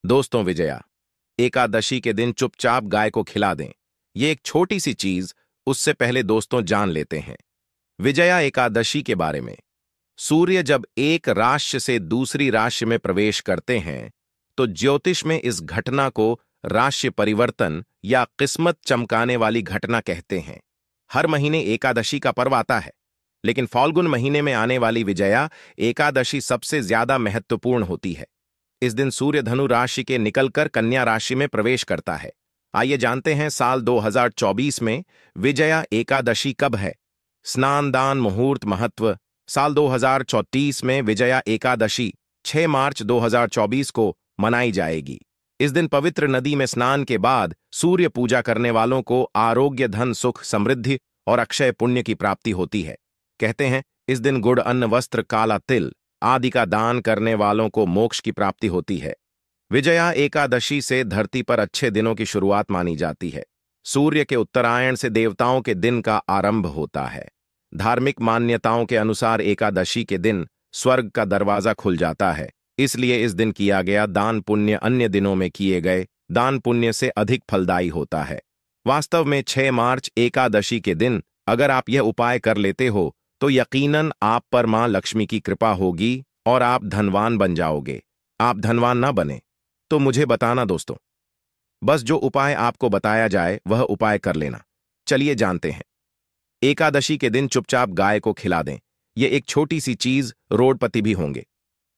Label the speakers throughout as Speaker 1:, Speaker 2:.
Speaker 1: दोस्तों, विजया एकादशी के दिन चुपचाप गाय को खिला दें। ये एक छोटी सी चीज, उससे पहले दोस्तों जान लेते हैं विजया एकादशी के बारे में। सूर्य जब एक राशि से दूसरी राशि में प्रवेश करते हैं तो ज्योतिष में इस घटना को राशि परिवर्तन या किस्मत चमकाने वाली घटना कहते हैं। हर महीने एकादशी का पर्व आता है, लेकिन फाल्गुन महीने में आने वाली विजया एकादशी सबसे ज्यादा महत्वपूर्ण होती है। इस दिन सूर्य धनु राशि के निकलकर कन्या राशि में प्रवेश करता है। आइए जानते हैं साल 2024 में विजया एकादशी कब है। स्नान दान मुहूर्त महत्व। साल 2034 में विजया एकादशी 6 मार्च 2024 को मनाई जाएगी। इस दिन पवित्र नदी में स्नान के बाद सूर्य पूजा करने वालों को आरोग्य, धन, सुख, समृद्धि और अक्षय पुण्य की प्राप्ति होती है। कहते हैं इस दिन गुड़, अन्न, वस्त्र, काला तिल आदि का दान करने वालों को मोक्ष की प्राप्ति होती है। विजया एकादशी से धरती पर अच्छे दिनों की शुरुआत मानी जाती है। सूर्य के उत्तरायण से देवताओं के दिन का आरंभ होता है। धार्मिक मान्यताओं के अनुसार एकादशी के दिन स्वर्ग का दरवाजा खुल जाता है, इसलिए इस दिन किया गया दान पुण्य अन्य दिनों में किए गए दान पुण्य से अधिक फलदायी होता है। वास्तव में 6 मार्च एकादशी के दिन अगर आप यह उपाय कर लेते हो तो यकीनन आप पर मां लक्ष्मी की कृपा होगी और आप धनवान बन जाओगे। आप धनवान ना बने तो मुझे बताना दोस्तों। बस जो उपाय आपको बताया जाए वह उपाय कर लेना। चलिए जानते हैं। एकादशी के दिन चुपचाप गाय को खिला दें। यह एक छोटी सी चीज, रोडपति भी होंगे,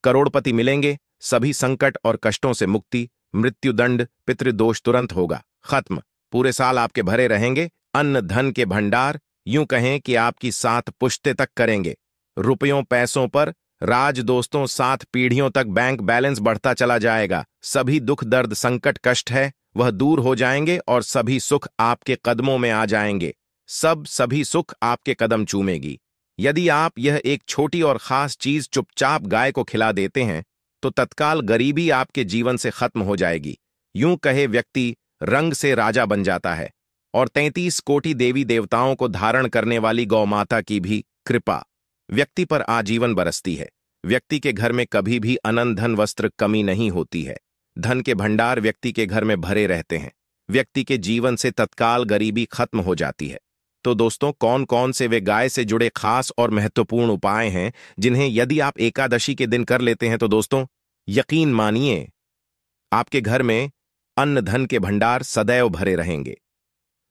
Speaker 1: करोड़पति मिलेंगे, सभी संकट और कष्टों से मुक्ति, मृत्युदंड, पितृदोष तुरंत होगा खत्म। पूरे साल आपके भरे रहेंगे अन्न धन के भंडार, यूं कहें कि आपकी 7 पुश्ते तक करेंगे। रुपयों पैसों पर राज दोस्तों, 7 पीढ़ियों तक बैंक बैलेंस बढ़ता चला जाएगा। सभी दुख दर्द संकट कष्ट है वह दूर हो जाएंगे और सभी सुख आपके कदमों में आ जाएंगे। सभी सुख आपके कदम चूमेगी। यदि आप यह एक छोटी और खास चीज चुपचाप गाय को खिला देते हैं तो तत्काल गरीबी आपके जीवन से खत्म हो जाएगी। यूं कहे व्यक्ति रंग से राजा बन जाता है और 33 कोटि देवी देवताओं को धारण करने वाली गौ माता की भी कृपा व्यक्ति पर आजीवन बरसती है। व्यक्ति के घर में कभी भी अनंत धन वस्त्र कमी नहीं होती है। धन के भंडार व्यक्ति के घर में भरे रहते हैं। व्यक्ति के जीवन से तत्काल गरीबी खत्म हो जाती है। तो दोस्तों, कौन कौन से वे गाय से जुड़े खास और महत्वपूर्ण उपाय हैं जिन्हें यदि आप एकादशी के दिन कर लेते हैं तो दोस्तों यकीन मानिए आपके घर में अन्न धन के भंडार सदैव भरे रहेंगे।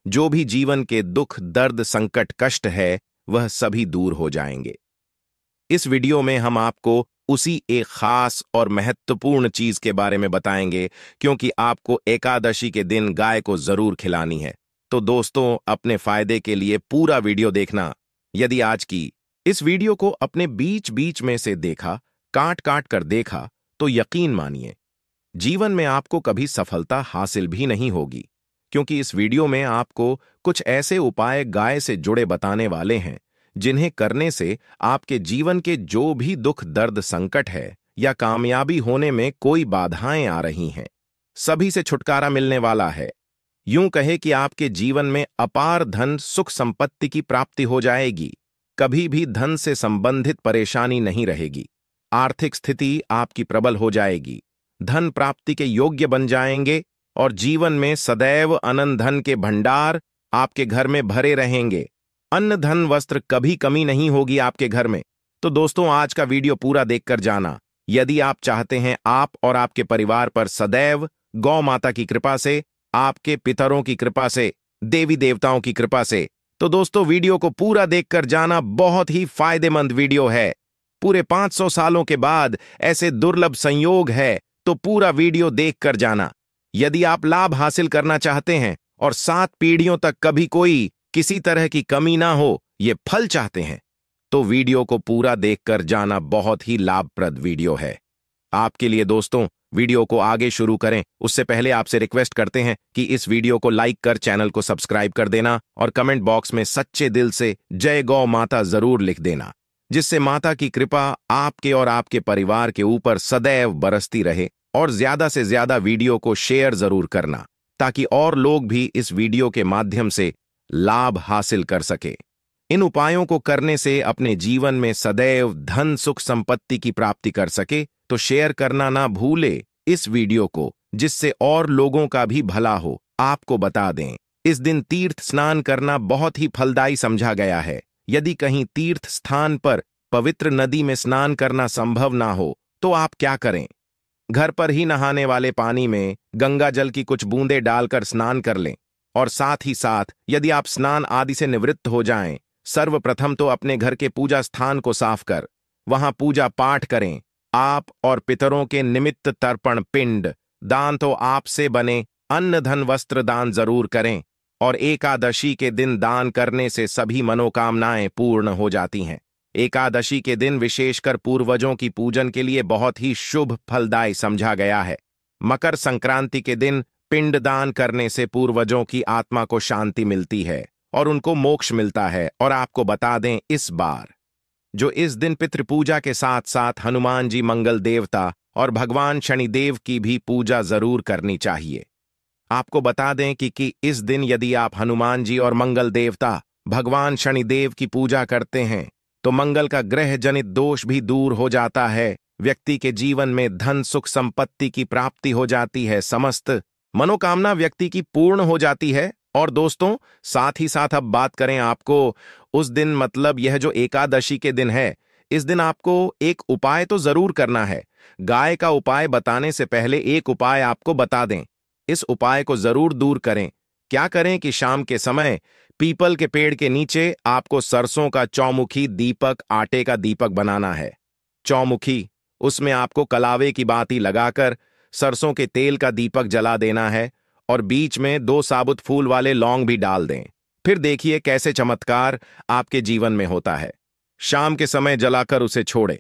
Speaker 1: जो भी जीवन के दुख दर्द संकट कष्ट है वह सभी दूर हो जाएंगे। इस वीडियो में हम आपको उसी एक खास और महत्वपूर्ण चीज के बारे में बताएंगे, क्योंकि आपको एकादशी के दिन गाय को जरूर खिलानी है। तो दोस्तों, अपने फायदे के लिए पूरा वीडियो देखना। यदि आज की इस वीडियो को अपने बीच बीच में से देखा, काट काट कर देखा, तो यकीन मानिए जीवन में आपको कभी सफलता हासिल भी नहीं होगी, क्योंकि इस वीडियो में आपको कुछ ऐसे उपाय गाय से जुड़े बताने वाले हैं जिन्हें करने से आपके जीवन के जो भी दुख दर्द संकट है या कामयाबी होने में कोई बाधाएं आ रही हैं, सभी से छुटकारा मिलने वाला है। यूं कहे कि आपके जीवन में अपार धन सुख संपत्ति की प्राप्ति हो जाएगी। कभी भी धन से संबंधित परेशानी नहीं रहेगी। आर्थिक स्थिति आपकी प्रबल हो जाएगी। धन प्राप्ति के योग्य बन जाएंगे और जीवन में सदैव अनंत धन के भंडार आपके घर में भरे रहेंगे। अन्न धन वस्त्र कभी कमी नहीं होगी आपके घर में। तो दोस्तों, आज का वीडियो पूरा देखकर जाना। यदि आप चाहते हैं आप और आपके परिवार पर सदैव गौ माता की कृपा से, आपके पितरों की कृपा से, देवी देवताओं की कृपा से, तो दोस्तों वीडियो को पूरा देखकर जाना। बहुत ही फायदेमंद वीडियो है। पूरे 500 सालों के बाद ऐसे दुर्लभ संयोग है, तो पूरा वीडियो देखकर जाना। यदि आप लाभ हासिल करना चाहते हैं और 7 पीढ़ियों तक कभी कोई किसी तरह की कमी ना हो, ये फल चाहते हैं, तो वीडियो को पूरा देखकर जाना। बहुत ही लाभप्रद वीडियो है आपके लिए। दोस्तों, वीडियो को आगे शुरू करें उससे पहले आपसे रिक्वेस्ट करते हैं कि इस वीडियो को लाइक कर चैनल को सब्सक्राइब कर देना और कमेंट बॉक्स में सच्चे दिल से जय गौ माता जरूर लिख देना, जिससे माता की कृपा आपके और आपके परिवार के ऊपर सदैव बरसती रहे। और ज्यादा से ज्यादा वीडियो को शेयर जरूर करना, ताकि और लोग भी इस वीडियो के माध्यम से लाभ हासिल कर सके। इन उपायों को करने से अपने जीवन में सदैव धन सुख संपत्ति की प्राप्ति कर सके, तो शेयर करना ना भूले इस वीडियो को, जिससे और लोगों का भी भला हो। आपको बता दें, इस दिन तीर्थ स्नान करना बहुत ही फलदायी समझा गया है। यदि कहीं तीर्थ स्थान पर पवित्र नदी में स्नान करना संभव ना हो तो आप क्या करें? घर पर ही नहाने वाले पानी में गंगा जल की कुछ बूंदें डालकर स्नान कर लें। और साथ ही साथ यदि आप स्नान आदि से निवृत्त हो जाएं, सर्वप्रथम तो अपने घर के पूजा स्थान को साफ कर वहां पूजा पाठ करें। आप और पितरों के निमित्त तर्पण पिंड दान तो आपसे बने अन्न धन वस्त्र दान जरूर करें। और एकादशी के दिन दान करने से सभी मनोकामनाएं पूर्ण हो जाती हैं। एकादशी के दिन विशेषकर पूर्वजों की पूजन के लिए बहुत ही शुभ फलदायी समझा गया है। मकर संक्रांति के दिन पिंडदान करने से पूर्वजों की आत्मा को शांति मिलती है और उनको मोक्ष मिलता है। और आपको बता दें, इस बार जो इस दिन पितृपूजा के साथ साथ हनुमान जी मंगल देवता और भगवान शनिदेव की भी पूजा जरूर करनी चाहिए। आपको बता दें कि इस दिन यदि आप हनुमान जी और मंगल देवता भगवान शनिदेव की पूजा करते हैं तो मंगल का ग्रह जनित दोष भी दूर हो जाता है। व्यक्ति के जीवन में धन सुख संपत्ति की प्राप्ति हो जाती है। समस्त मनोकामना व्यक्ति की पूर्ण हो जाती है। और दोस्तों, साथ ही साथ अब बात करें आपको उस दिन, मतलब यह जो एकादशी के दिन है, इस दिन आपको एक उपाय तो जरूर करना है। गाय का उपाय बताने से पहले एक उपाय आपको बता दें। इस उपाय को जरूर दूर करें। क्या करें कि शाम के समय पीपल के पेड़ के नीचे आपको सरसों का चौमुखी दीपक, आटे का दीपक बनाना है। चौमुखी, उसमें आपको कलावे की बाती लगाकर सरसों के तेल का दीपक जला देना है और बीच में 2 साबुत फूल वाले लौंग भी डाल दें। फिर देखिए कैसे चमत्कार आपके जीवन में होता है। शाम के समय जलाकर उसे छोड़े।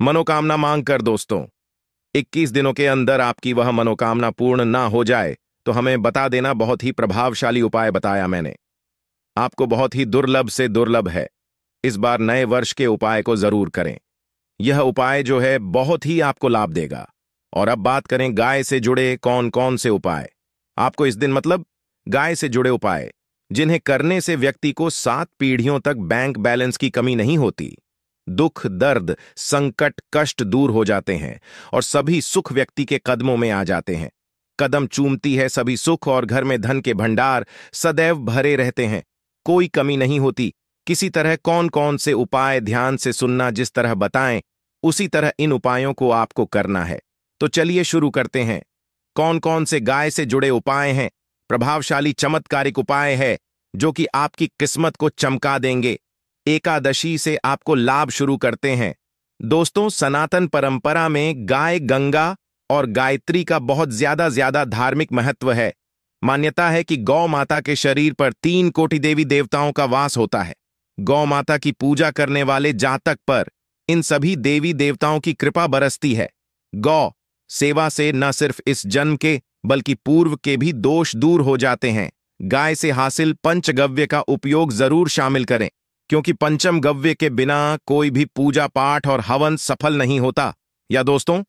Speaker 1: मनोकामना मांग कर दोस्तों, 21 दिनों के अंदर आपकी वह मनोकामना पूर्ण ना हो जाए तो हमें बता देना। बहुत ही प्रभावशाली उपाय बताया मैंने आपको, बहुत ही दुर्लभ से दुर्लभ है। इस बार नए वर्ष के उपाय को जरूर करें। यह उपाय जो है बहुत ही आपको लाभ देगा। और अब बात करें गाय से जुड़े कौन कौन से उपाय आपको इस दिन, मतलब गाय से जुड़े उपाय जिन्हें करने से व्यक्ति को 7 पीढ़ियों तक बैंक बैलेंस की कमी नहीं होती। दुख दर्द संकट कष्ट दूर हो जाते हैं और सभी सुख व्यक्ति के कदमों में आ जाते हैं। कदम चूमती है सभी सुख और घर में धन के भंडार सदैव भरे रहते हैं। कोई कमी नहीं होती। किसी तरह कौन कौन से उपाय ध्यान से सुनना, जिस तरह बताएं उसी तरह इन उपायों को आपको करना है। तो चलिए शुरू करते हैं। कौन कौन से गाय से जुड़े उपाय हैं? प्रभावशाली चमत्कारिक उपाय है जो कि आपकी किस्मत को चमका देंगे। एकादशी से आपको लाभ शुरू करते हैं। दोस्तों, सनातन परंपरा में गाय गंगा और गायत्री का बहुत ज्यादा धार्मिक महत्व है। मान्यता है कि गौ माता के शरीर पर 3 कोटि देवी देवताओं का वास होता है। गौ माता की पूजा करने वाले जातक पर इन सभी देवी देवताओं की कृपा बरसती है। गौ सेवा से न सिर्फ इस जन्म के बल्कि पूर्व के भी दोष दूर हो जाते हैं। गाय से हासिल पंचगव्य का उपयोग जरूर शामिल करें, क्योंकि पंचम गव्य के बिना कोई भी पूजा पाठ और हवन सफल नहीं होता। या दोस्तों,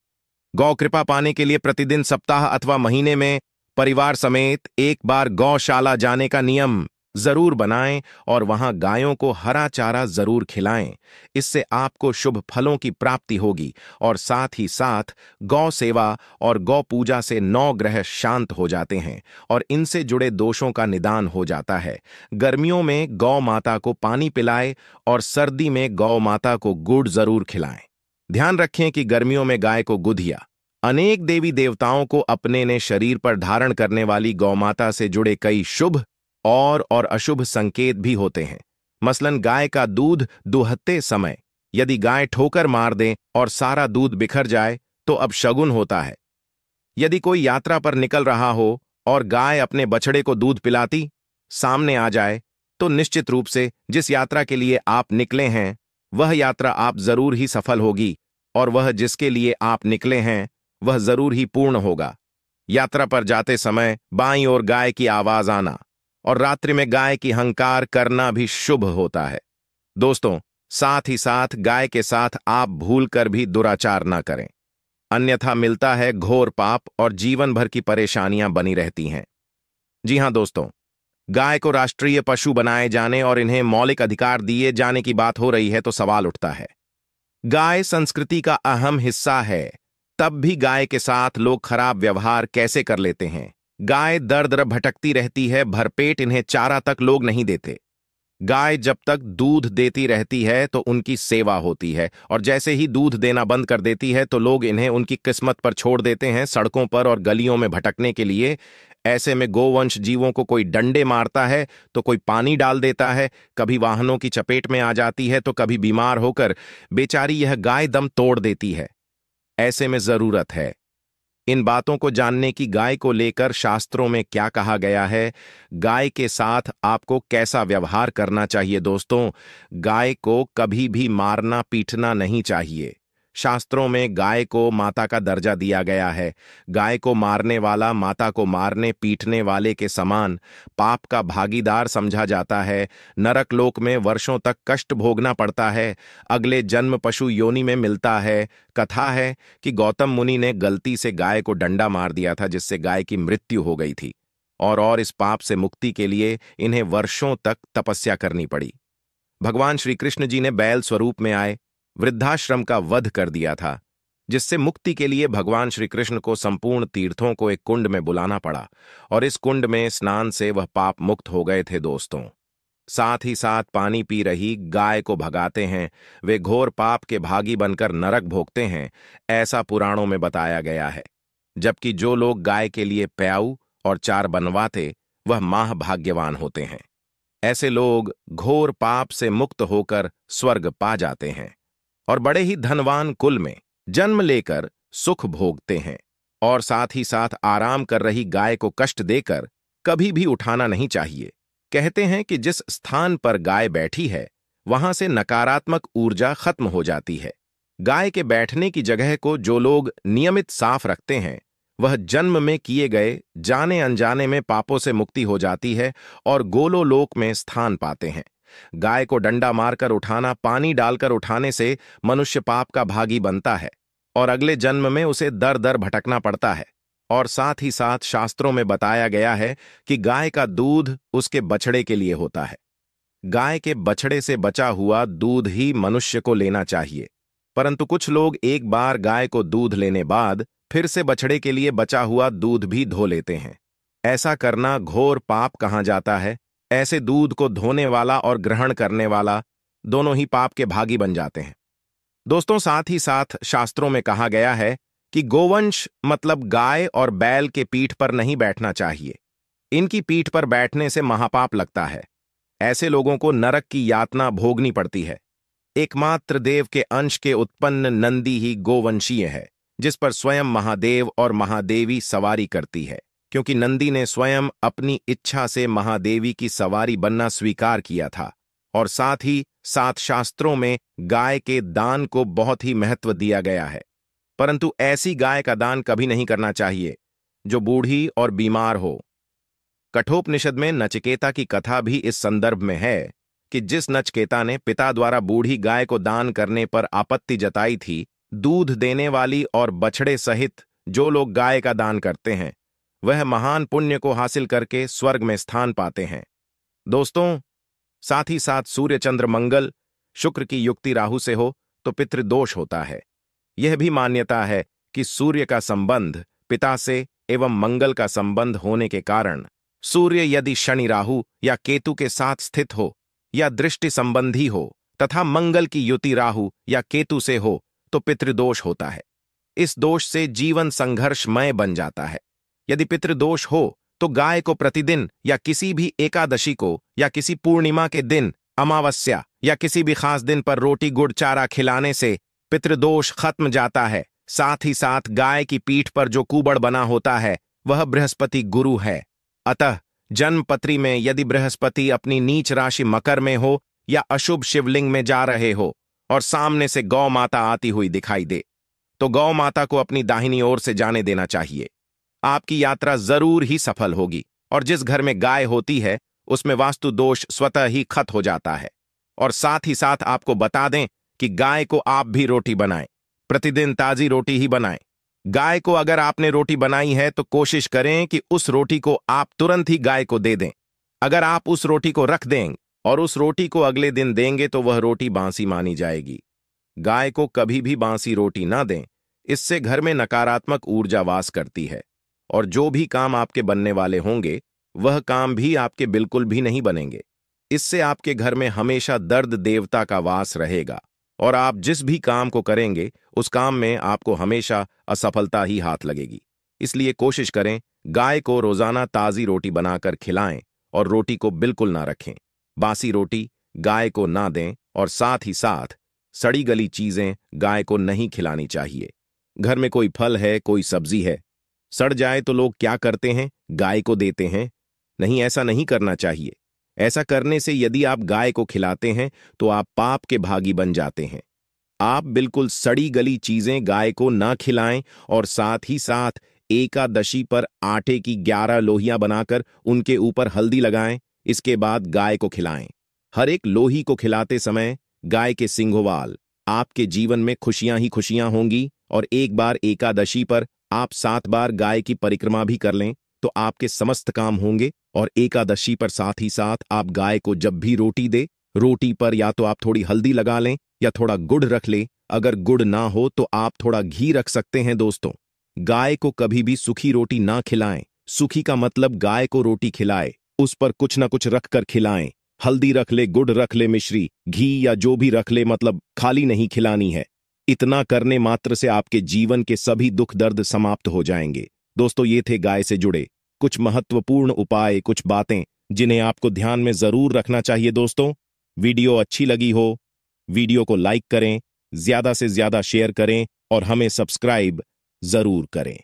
Speaker 1: गौ कृपा पाने के लिए प्रतिदिन, सप्ताह अथवा महीने में परिवार समेत एक बार गौशाला जाने का नियम जरूर बनाएं और वहां गायों को हरा चारा जरूर खिलाएं। इससे आपको शुभ फलों की प्राप्ति होगी और साथ ही साथ गौ सेवा और गौ पूजा से 9 ग्रह शांत हो जाते हैं और इनसे जुड़े दोषों का निदान हो जाता है। गर्मियों में गौ माता को पानी पिलाएं और सर्दी में गौ माता को गुड़ जरूर खिलाएं। ध्यान रखें कि गर्मियों में गाय को गुधिया। अनेक देवी देवताओं को अपने ने शरीर पर धारण करने वाली गौमाता से जुड़े कई शुभ और अशुभ संकेत भी होते हैं। मसलन गाय का दूध दुहते समय यदि गाय ठोकर मार दे और सारा दूध बिखर जाए तो अपशगुन होता है। यदि कोई यात्रा पर निकल रहा हो और गाय अपने बछड़े को दूध पिलाती सामने आ जाए तो निश्चित रूप से जिस यात्रा के लिए आप निकले हैं वह यात्रा आप जरूर ही सफल होगी और वह जिसके लिए आप निकले हैं वह जरूर ही पूर्ण होगा। यात्रा पर जाते समय बाईं ओर गाय की आवाज आना और रात्रि में गाय की हंकार करना भी शुभ होता है। दोस्तों, साथ ही साथ गाय के साथ आप भूलकर भी दुराचार ना करें, अन्यथा मिलता है घोर पाप और जीवन भर की परेशानियां बनी रहती हैं। जी हां दोस्तों, गाय को राष्ट्रीय पशु बनाए जाने और इन्हें मौलिक अधिकार दिए जाने की बात हो रही है तो सवाल उठता है। गाय संस्कृति का अहम हिस्सा है तब भी गाय के साथ लोग खराब व्यवहार कैसे कर लेते हैं। गाय दर दर भटकती रहती है, भरपेट इन्हें चारा तक लोग नहीं देते। गाय जब तक दूध देती रहती है तो उनकी सेवा होती है, और जैसे ही दूध देना बंद कर देती है तो लोग इन्हें उनकी किस्मत पर छोड़ देते हैं, सड़कों पर और गलियों में भटकने के लिए। ऐसे में गोवंश जीवों को कोई डंडे मारता है तो कोई पानी डाल देता है, कभी वाहनों की चपेट में आ जाती है तो कभी बीमार होकर बेचारी यह गाय दम तोड़ देती है। ऐसे में जरूरत है इन बातों को जानने की। गाय को लेकर शास्त्रों में क्या कहा गया है, गाय के साथ आपको कैसा व्यवहार करना चाहिए। दोस्तों, गाय को कभी भी मारना पीटना नहीं चाहिए। शास्त्रों में गाय को माता का दर्जा दिया गया है। गाय को मारने वाला माता को मारने पीटने वाले के समान पाप का भागीदार समझा जाता है। नरक लोक में वर्षों तक कष्ट भोगना पड़ता है, अगले जन्म पशु योनि में मिलता है। कथा है कि गौतम मुनि ने गलती से गाय को डंडा मार दिया था, जिससे गाय की मृत्यु हो गई थी, और इस पाप से मुक्ति के लिए इन्हें वर्षों तक तपस्या करनी पड़ी। भगवान श्री कृष्ण जी ने बैल स्वरूप में आए वृद्धाश्रम का वध कर दिया था, जिससे मुक्ति के लिए भगवान श्री कृष्ण को संपूर्ण तीर्थों को एक कुंड में बुलाना पड़ा, और इस कुंड में स्नान से वह पाप मुक्त हो गए थे। दोस्तों, साथ ही साथ पानी पी रही गाय को भगाते हैं, वे घोर पाप के भागी बनकर नरक भोगते हैं, ऐसा पुराणों में बताया गया है। जबकि जो लोग गाय के लिए प्याऊ और चार बनवाते, वह महाभाग्यवान होते हैं। ऐसे लोग घोर पाप से मुक्त होकर स्वर्ग पा जाते हैं और बड़े ही धनवान कुल में जन्म लेकर सुख भोगते हैं। और साथ ही साथ आराम कर रही गाय को कष्ट देकर कभी भी उठाना नहीं चाहिए। कहते हैं कि जिस स्थान पर गाय बैठी है वहां से नकारात्मक ऊर्जा खत्म हो जाती है। गाय के बैठने की जगह को जो लोग नियमित साफ रखते हैं, वह जन्म में किए गए जाने अनजाने में पापों से मुक्ति हो जाती है और गोलोलोक में स्थान पाते हैं। गाय को डंडा मारकर उठाना, पानी डालकर उठाने से मनुष्य पाप का भागी बनता है और अगले जन्म में उसे दर दर भटकना पड़ता है। और साथ ही साथ शास्त्रों में बताया गया है कि गाय का दूध उसके बछड़े के लिए होता है। गाय के बछड़े से बचा हुआ दूध ही मनुष्य को लेना चाहिए, परंतु कुछ लोग एक बार गाय को दूध लेने बाद फिर से बछड़े के लिए बचा हुआ दूध भी धो लेते हैं। ऐसा करना घोर पाप कहा जाता है। ऐसे दूध को धोने वाला और ग्रहण करने वाला दोनों ही पाप के भागी बन जाते हैं। दोस्तों, साथ ही साथ शास्त्रों में कहा गया है कि गोवंश मतलब गाय और बैल के पीठ पर नहीं बैठना चाहिए। इनकी पीठ पर बैठने से महापाप लगता है। ऐसे लोगों को नरक की यातना भोगनी पड़ती है। एकमात्र देव के अंश के उत्पन्न नंदी ही गोवंशीय है, जिस पर स्वयं महादेव और महादेवी सवारी करती है, क्योंकि नंदी ने स्वयं अपनी इच्छा से महादेवी की सवारी बनना स्वीकार किया था। और साथ ही साथ शास्त्रों में गाय के दान को बहुत ही महत्व दिया गया है, परंतु ऐसी गाय का दान कभी नहीं करना चाहिए जो बूढ़ी और बीमार हो। कठोपनिषद में नचिकेता की कथा भी इस संदर्भ में है कि जिस नचिकेता ने पिता द्वारा बूढ़ी गाय को दान करने पर आपत्ति जताई थी, दूध देने वाली और बछड़े सहित जो लोग गाय का दान करते हैं, वह महान पुण्य को हासिल करके स्वर्ग में स्थान पाते हैं। दोस्तों, साथ ही साथ सूर्य चंद्र मंगल शुक्र की युक्ति राहु से हो तो पितृदोष होता है। यह भी मान्यता है कि सूर्य का संबंध पिता से एवं मंगल का संबंध होने के कारण सूर्य यदि शनि राहु या केतु के साथ स्थित हो या दृष्टि संबंधी हो तथा मंगल की युति राहु या केतु से हो तो पितृदोष होता है। इस दोष से जीवन संघर्षमय बन जाता है। यदि पितृदोष हो तो गाय को प्रतिदिन या किसी भी एकादशी को या किसी पूर्णिमा के दिन, अमावस्या या किसी भी खास दिन पर रोटी गुड़ चारा खिलाने से पितृदोष खत्म जाता है। साथ ही साथ गाय की पीठ पर जो कुबड़ बना होता है वह बृहस्पति गुरु है। अतः जन्मपत्री में यदि बृहस्पति अपनी नीच राशि मकर में हो या अशुभ शिवलिंग में जा रहे हो और सामने से गौ माता आती हुई दिखाई दे, तो गौ माता को अपनी दाहिनी ओर से जाने देना चाहिए। आपकी यात्रा जरूर ही सफल होगी। और जिस घर में गाय होती है उसमें वास्तु दोष स्वतः ही खत्म हो जाता है। और साथ ही साथ आपको बता दें कि गाय को आप भी रोटी बनाएं, प्रतिदिन ताजी रोटी ही बनाएं। गाय को अगर आपने रोटी बनाई है तो कोशिश करें कि उस रोटी को आप तुरंत ही गाय को दे दें। अगर आप उस रोटी को रख दें और उस रोटी को अगले दिन देंगे तो वह रोटी बासी मानी जाएगी। गाय को कभी भी बासी रोटी ना दें, इससे घर में नकारात्मक ऊर्जा वास करती है और जो भी काम आपके बनने वाले होंगे वह काम भी आपके बिल्कुल भी नहीं बनेंगे। इससे आपके घर में हमेशा दर्द देवता का वास रहेगा और आप जिस भी काम को करेंगे उस काम में आपको हमेशा असफलता ही हाथ लगेगी। इसलिए कोशिश करें गाय को रोजाना ताजी रोटी बनाकर खिलाएं और रोटी को बिल्कुल ना रखें। बासी रोटी गाय को ना दें और साथ ही साथ सड़ी गली चीजें गाय को नहीं खिलानी चाहिए। घर में कोई फल है, कोई सब्जी है, सड़ जाए तो लोग क्या करते हैं, गाय को देते हैं। नहीं, ऐसा नहीं करना चाहिए। ऐसा करने से यदि आप गाय को खिलाते हैं तो आप पाप के भागी बन जाते हैं। आप बिल्कुल सड़ी गली चीजें गाय को ना खिलाएं और साथ ही साथ एकादशी पर आटे की 11 लोहियां बनाकर उनके ऊपर हल्दी लगाएं। इसके बाद गाय को खिलाएं। हर एक लोही को खिलाते समय गाय के सिंघोवाल आपके जीवन में खुशियां ही खुशियां होंगी। और एक बार एकादशी पर आप 7 बार गाय की परिक्रमा भी कर लें तो आपके समस्त काम होंगे। और एकादशी पर साथ ही साथ आप गाय को जब भी रोटी दे, रोटी पर या तो आप थोड़ी हल्दी लगा लें या थोड़ा गुड़ रख लें। अगर गुड़ ना हो तो आप थोड़ा घी रख सकते हैं। दोस्तों, गाय को कभी भी सूखी रोटी ना खिलाएं। सूखी का मतलब गाय को रोटी खिलाए, उस पर कुछ ना कुछ रख कर खिलाएं। हल्दी रख ले, गुड़ रख ले, मिश्री, घी या जो भी रख ले, मतलब खाली नहीं खिलानी है। इतना करने मात्र से आपके जीवन के सभी दुख दर्द समाप्त हो जाएंगे। दोस्तों, ये थे गाय से जुड़े कुछ महत्वपूर्ण उपाय, कुछ बातें जिन्हें आपको ध्यान में जरूर रखना चाहिए। दोस्तों, वीडियो अच्छी लगी हो, वीडियो को लाइक करें, ज्यादा से ज्यादा शेयर करें और हमें सब्सक्राइब जरूर करें।